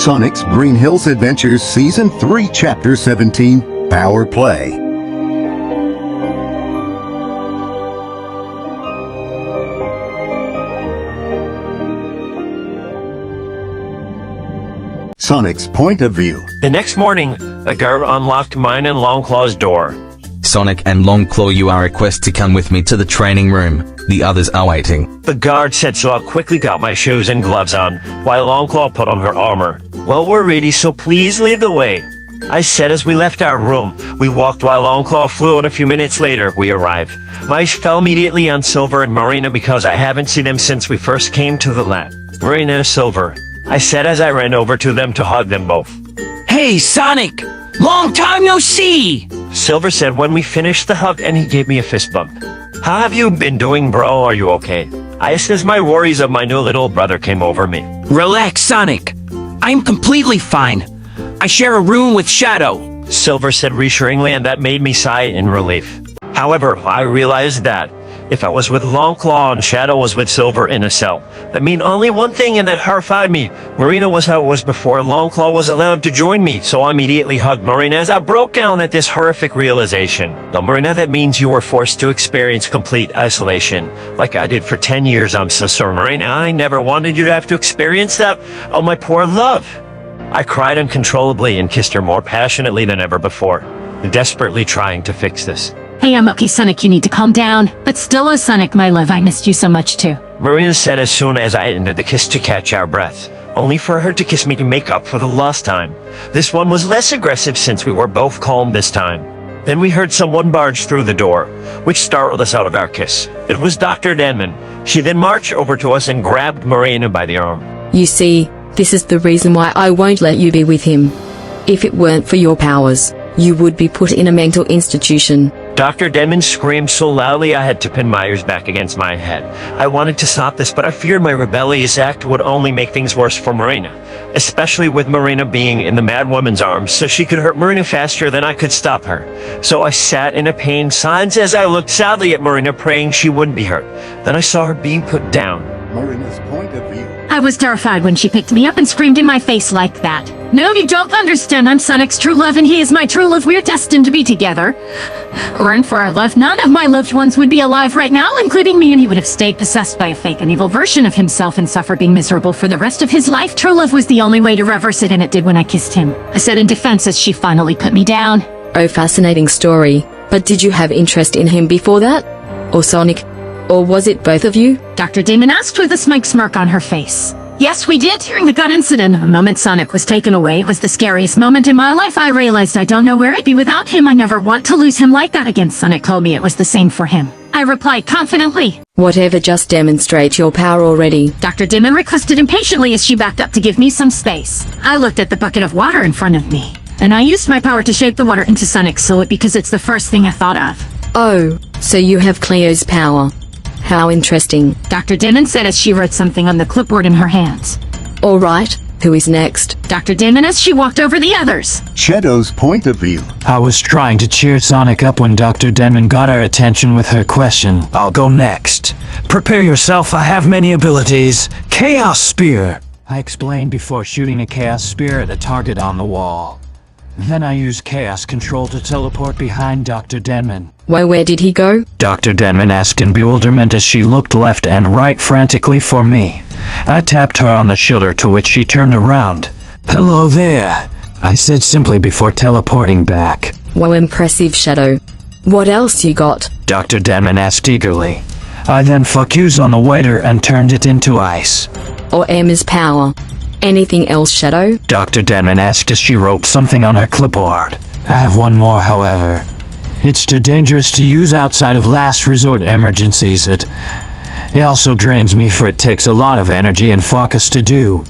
Sonic's Green Hills Adventures Season 3 Chapter 17 Power Play. Sonic's point of view. The next morning, the guard unlocked mine and Longclaw's door. Sonic and Longclaw, you are requested to come with me to the training room. The others are waiting. The guard said, so I quickly got my shoes and gloves on, while Longclaw put on her armor. Well, we're ready, so please lead the way, I said as we left our room. We walked while Longclaw flew, and a few minutes later, we arrived. My eyes fell immediately on Silver and Marina because I haven't seen them since we first came to the lab. Marina and Silver, I said as I ran over to them to hug them both. Hey, Sonic! Long time no see! Silver said when we finished the hug, and he gave me a fist bump. How have you been doing, bro? Are you okay? I asked as my worries of my new little brother came over me. Relax, Sonic. I'm completely fine. I share a room with Shadow, Silver said reassuringly, and that made me sigh in relief. However, I realized that if I was with Longclaw and Shadow was with Silver in a cell, that meant only one thing, and that horrified me. Marina was how it was before Longclaw was allowed to join me, so I immediately hugged Marina as I broke down at this horrific realization. The Marina, that means you were forced to experience complete isolation, like I did for 10 years. I'm so sorry, Marina. I never wanted you to have to experience that. Oh, my poor love. I cried uncontrollably and kissed her more passionately than ever before, desperately trying to fix this. Hey, I'm okay, Sonic, you need to calm down. But still, oh, Sonic, my love, I missed you so much, too. Marina said as soon as I ended the kiss to catch our breath, only for her to kiss me to make up for the lost time. This one was less aggressive since we were both calm this time. Then we heard someone barge through the door, which startled us out of our kiss. It was Dr. Denman. She then marched over to us and grabbed Marina by the arm. You see, this is the reason why I won't let you be with him. If it weren't for your powers, you would be put in a mental institution. Dr. Denman screamed so loudly I had to pin my ears back against my head. I wanted to stop this, but I feared my rebellious act would only make things worse for Marina, especially with Marina being in the mad woman's arms, so she could hurt Marina faster than I could stop her. So I sat in a pained silence as I looked sadly at Marina, praying she wouldn't be hurt. Then I saw her being put down. Marina's point of view. I was terrified when she picked me up and screamed in my face like that. No, you don't understand. I'm Sonic's true love, and he is my true love. We're destined to be together. Weren't for our love, none of my loved ones would be alive right now, including me, and he would have stayed possessed by a fake and evil version of himself and suffered being miserable for the rest of his life. True love was the only way to reverse it, and it did when I kissed him. I said in defense as she finally put me down. Oh, fascinating story. But did you have interest in him before that? Or Sonic? Or was it both of you? Dr. Damon asked with a smirk on her face. Yes, we did during the gun incident. The moment Sonic was taken away, it was the scariest moment in my life. I realized I don't know where I'd be without him. I never want to lose him like that again. Sonic told me it was the same for him. I replied confidently. Whatever, just demonstrate your power already. Dr. Damon requested impatiently as she backed up to give me some space. I looked at the bucket of water in front of me, and I used my power to shape the water into Sonic's silhouette because it's the first thing I thought of. Oh, so you have Cleo's power. How interesting. Dr. Damon said as she wrote something on the clipboard in her hands. All right, who is next? Dr. Damon as she walked over the others. Shadow's point of view. I was trying to cheer Sonic up when Dr. Denman got our attention with her question. I'll go next. Prepare yourself, I have many abilities. Chaos Spear. I explained before shooting a Chaos Spear at a target on the wall. Then I used Chaos Control to teleport behind Dr. Denman. Why, where did he go? Dr. Denman asked in bewilderment as she looked left and right frantically for me. I tapped her on the shoulder, to which she turned around. Hello there, I said simply before teleporting back. Wow, impressive, Shadow. What else you got? Dr. Denman asked eagerly. I then focused on the waiter and turned it into ice. Or Emma's power. Anything else, Shadow? Dr. Denman asked as she wrote something on her clipboard. I have one more, however. It's too dangerous to use outside of last resort emergencies. It also drains me, for it takes a lot of energy and focus to do.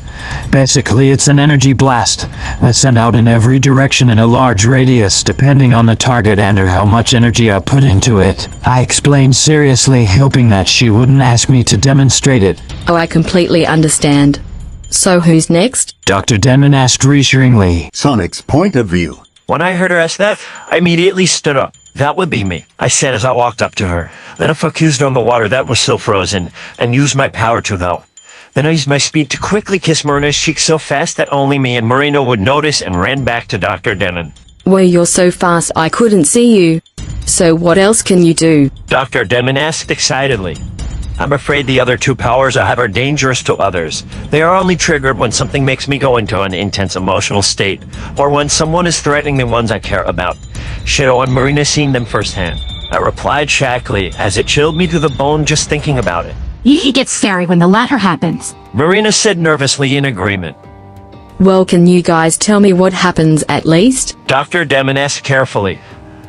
Basically, it's an energy blast I send out in every direction in a large radius, depending on the target and or how much energy I put into it. I explained seriously, hoping that she wouldn't ask me to demonstrate it. Oh, I completely understand. So who's next? Dr. Denman asked reassuringly. Sonic's point of view. When I heard her ask that, I immediately stood up. That would be me, I said as I walked up to her. Then I focused on the water that was still frozen, and used my power to help. Then I used my speed to quickly kiss Marina's cheek so fast that only me and Marina would notice and ran back to Dr. Denon. Well, you're so fast I couldn't see you. So what else can you do? Dr. Demon asked excitedly. I'm afraid the other two powers I have are dangerous to others. They are only triggered when something makes me go into an intense emotional state, or when someone is threatening the ones I care about. Shadow and Marina seeing them firsthand. I replied shackly, as it chilled me to the bone just thinking about it. He gets scary when the latter happens. Marina said nervously in agreement. Well, can you guys tell me what happens at least? Dr. Demon asked carefully.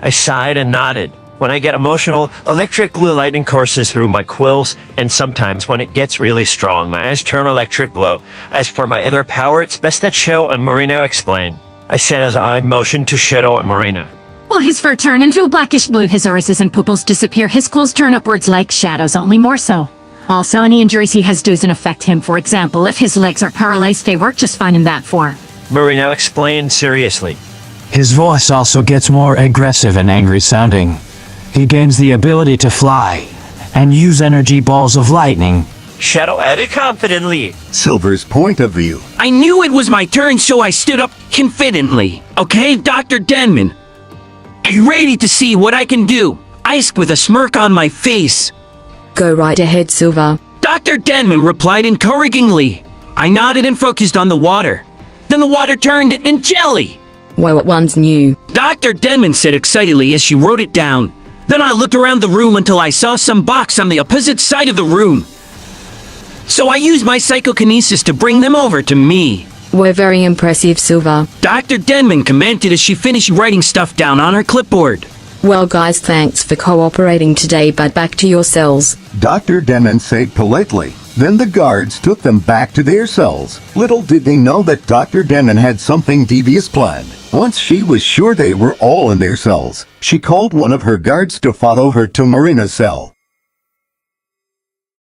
I sighed and nodded. When I get emotional, electric blue lightning courses through my quills, and sometimes when it gets really strong, my eyes turn electric blue. As for my other power, it's best that Shadow and Marina explain. I said as I motioned to Shadow and Marina. Well, his fur turn into a blackish blue, his irises and pupils disappear, his quills turn upwards like shadows, only more so. Also, any injuries he has doesn't affect him. For example, if his legs are paralyzed, they work just fine in that form. Marina explained seriously. His voice also gets more aggressive and angry sounding. He gains the ability to fly and use energy balls of lightning. Shadow added confidently. Silver's point of view. I knew it was my turn, so I stood up confidently. Okay, Dr. Denman. Are you ready to see what I can do? I asked with a smirk on my face. Go right ahead, Silver. Dr. Denman replied encouragingly. I nodded and focused on the water. Then the water turned into jelly. Well, what one's new? Dr. Denman said excitedly as she wrote it down. Then I looked around the room until I saw some box on the opposite side of the room. So I used my psychokinesis to bring them over to me. We're very impressive, Silver. Dr. Denman commented as she finished writing stuff down on her clipboard. Well, guys, thanks for cooperating today, but back to your cells. Dr. Demon said politely. Then the guards took them back to their cells. Little did they know that Dr. Demon had something devious planned. Once she was sure they were all in their cells, she called one of her guards to follow her to Marina's cell.